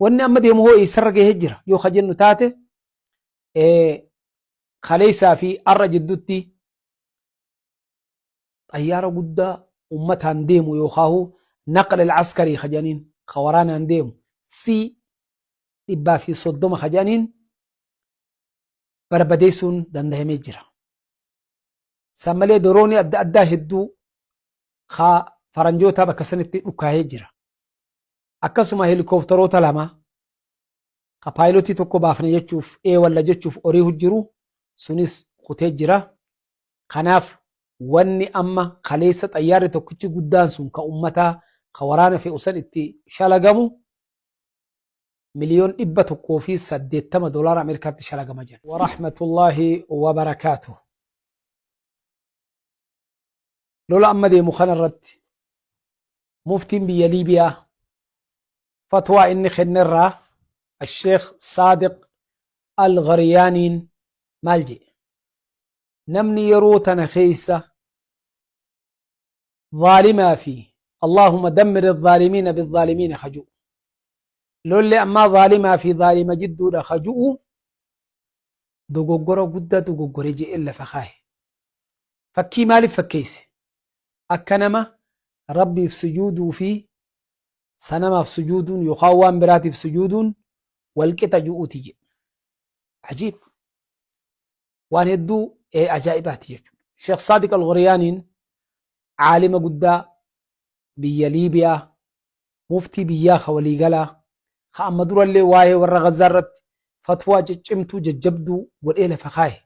wanni amma deemu hoo eessarra gahee jira yoo ka jennu taate kaleessaa fi arra jidduutti xayyaara guddaa ummataan deemu yookaahu naqla al-askarii ka jedhaniin ka waraanaan deemu C-130 ka jedhaniin barbadeessuun danda'amee jira. San malee doroonii adda addaa hedduu ka faranjoota bakka sanitti dhukkaa'ee jira. Akkasuma helikoophtaroota lama ka paayilotii tokko baafne jechuuf walla jechuuf horii jiru sunis kutee jira. Kanaaf wanni amma kaleessa xayyaarri tokkichi guddaan sun ka ummataa ka waraana fe'u san itti shalagamu $180,000 Ameerikaatti shalagama jira. Wa rahmatullahi wa barakaatuh. Lola amma deemu kanarratti muftiin biyya Liibiyaa فتوى إني خنرة الشيخ صادق الغريانين مالجي نمني يروتنا خيسة ظالما فيه اللهم دمر الظالمين بالظالمين خجو لولي أما ظالما في ظالم جدو لخجو دوغوغورو قد دوغوغوري جي إلا فخاه فكي مالي فكيس أكنما ربي في سجوده فيه سنما في سجود يقاوم براتي في سجود والكتا جؤتي عجيب وان يدو عجائبات يجو الشيخ صادق الغريانين عالم قدا بيا ليبيا مفتي بيا خولي قلا خامدور اللي واي ورا غزارت فتوى ججمتو ججبدو والإله فخاه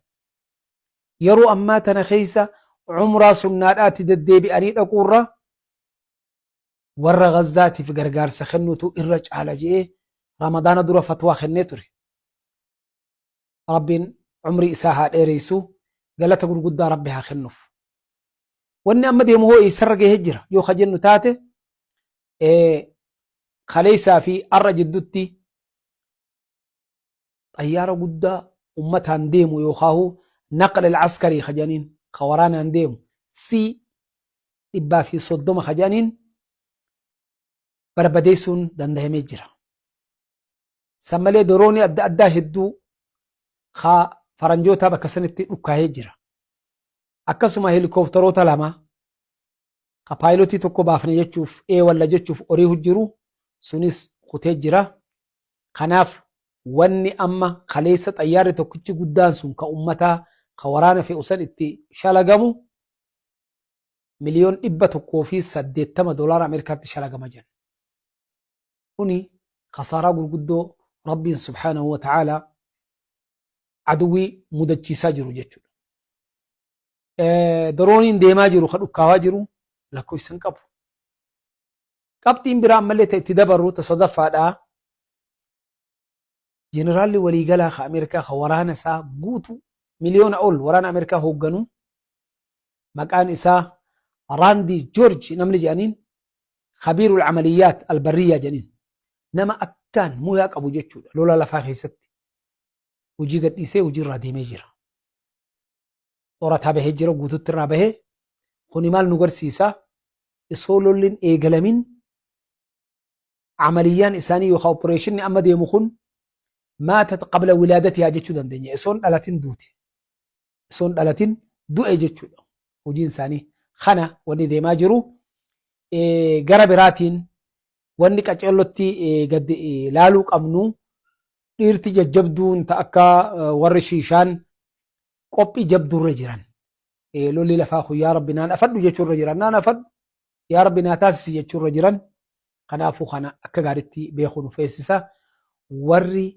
يرو أماتنا خيسة عمرا سنات ددي بأنيد أقورا warra Gazzaatiif gargaarsa kennutu irra caala jee ramadaana dura fatwaa kennee ture. Rabbiin umrii isaa haa dheereysu galata gurguddaa rabbi haa kennuuf. Wanni amma deemu hoo eessarra gahee jira yoo ka jennu taate kaleessaa fi arra jidduutti xayyaara guddaa ummataan deemu yookaahu naqla al-askarii ka jedhaniin ka waraanaan deemu C-130 ka jedhaniin barbadeessuun danda'amee jira. San malee doroonii adda addaa hedduu ka faranjoota bakka sanitti dhukkaa'ee jira. Akkasuma helikoophtaroota lama ka paayilotii tokko baafne jechuuf walla jechuuf horii jiru sunis kutee jira. Kanaaf wanni amma kaleessa xayyaarri tokkichi guddaan sun ka ummataa ka waraana fe'u san itti shalagamu $180,000 Ameerikaatti shalagama jira. كوني خسارة قرقدو ربي سبحانه وتعالى عدوي مدجي ساجرو جتشو درونين ديما جرو خلو كواجرو لكو يسنقبو قبتين برام ملي تدبرو تصدف هذا جنرالي ولي قلا خا أمريكا خوارانا سا قوتو مليون أول ورانا أمريكا هوغنو مكان إسا راندي جورج نملي جانين خبير العمليات البرية جانين نما أكان مو ياك أبو جتشو لولا لفاخي ستي وجي قد إيسي وجي رادي ميجرا وراتها به جرا قوتو ترنا به خوني مال نقر سيسا إسولو لين إيقلمين عمليان إساني وخا أوبريشن أما دي مخون ماتت قبل ولادتها جتشو دان دنيا إسون ألاتين دوتي إسون ألاتين دو أي جتشو وجين ساني خنا وني دي ماجرو غرابراتين wanni qaceellotti gad laaluu qabnu dhiirti jajjabduun ta akka warri shiishaan qophii jabduurra jiran lolli lafaa kun yaa rabbi naan afadhu jechuurra jiran naan afadhu yaa rabbi naa taasisi jechuurra jiran kanaafuu kana akka gaaritti beekuu nu feesisa warri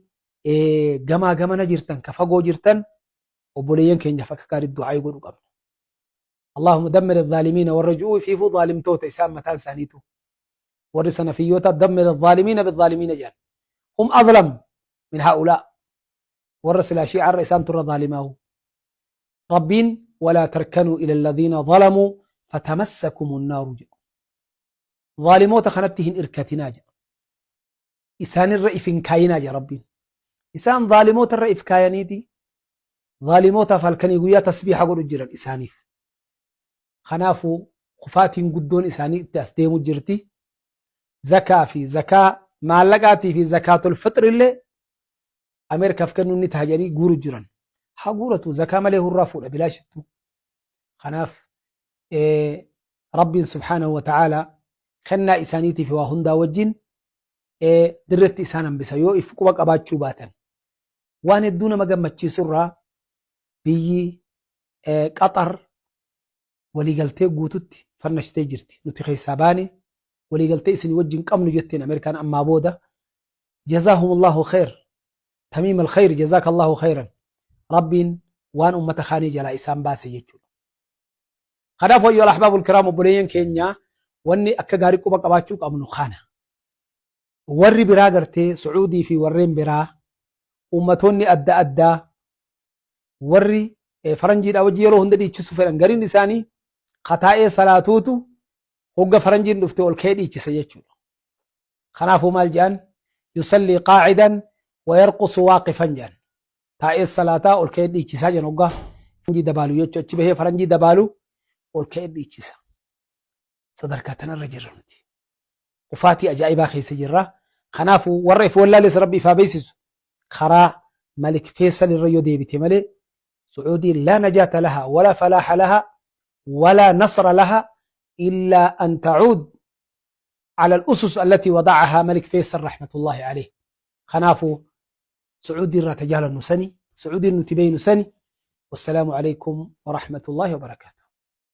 gamaa gamana jirtan ka fagoo jirtan obboleeyyan keenyaaf akka gaaritti du'aa godhu qabna. اللهم دمر الظالمين والرجوع في ظالم توت إسام متان سانيتو ورسنا في يوتا دمر الظالمين بالظالمين جان هم أظلم من هؤلاء ورسل شيء الرئيسان ترى ظالمه ربين ولا تركنوا إلى الذين ظلموا فتمسكم النار جاء ظالموت خنتهن إركتنا جاء إسان الرئيف كاينا جاء ربين إسان ظالموت الرئيف كاينيتي ظالموت فالكني قويا تسبيح قول الجرى الإسانيف خنافو خفاتين قدون إساني تأسديمو جرتي زكاة في زكاة maallaqaatii fi zakaatul fixri illee Ameerikaaf kennuu ni ta'a jedhanii guuru jiran. Haa guuratu zakaa malee hurraa fuudha bilaashittu. Kanaaf Rabbiin subhaanahu wa ta'aalaa kennaa isaaniitii fi waa hundaa wajjin dirretti isaan hambisa yoo if quba qabaachuu baatan. Waan hedduu nama gammachiisurraa biyyi Qaxar waliigaltee guututti farnashtee jirti. Nuti keessaa baane waliigaltee isin wajjin qabnu jetteen Ameerikaan ammaa booda. Jazaahumullahu khair. تميم الخير جزاك الله خيرا ربين وان أمة خاني جلا إسان باسي يجول خداف أيها الأحباب الكرام وبليين كينيا واني أكا غاريكو بقى باتشوك أمنو خانة وري برا قرتي سعودي في ورين برا أمتوني أدى وري فرنجي دا وجيرو هندي يتشسو فرن غرين لساني خطائي صلاتوتو هوغا فرنجي نفتو الكيدي يتشسي يجول خنافو مالجان يصلي قاعدا ويرقص واقفا جان تاء الصلاة والكيد يتشسا جنوغا فرنجي دبالو يوچو تشبه فرنجي دبالو والكيد يتشسا صدركاتنا الرجل رنتي وفاتي أجائبا خيس جرة خنافو ورف ولا لس ربي فابيسس خرا ملك فيصل الريو دي بتملي سعودي لا نجاة لها ولا فلاح لها ولا نصر لها إلا أن تعود على الأسس التي وضعها ملك فيصل رحمة الله عليه خنافو سعودي الرتجال النسني سعودي النتبين سني والسلام عليكم ورحمة الله وبركاته.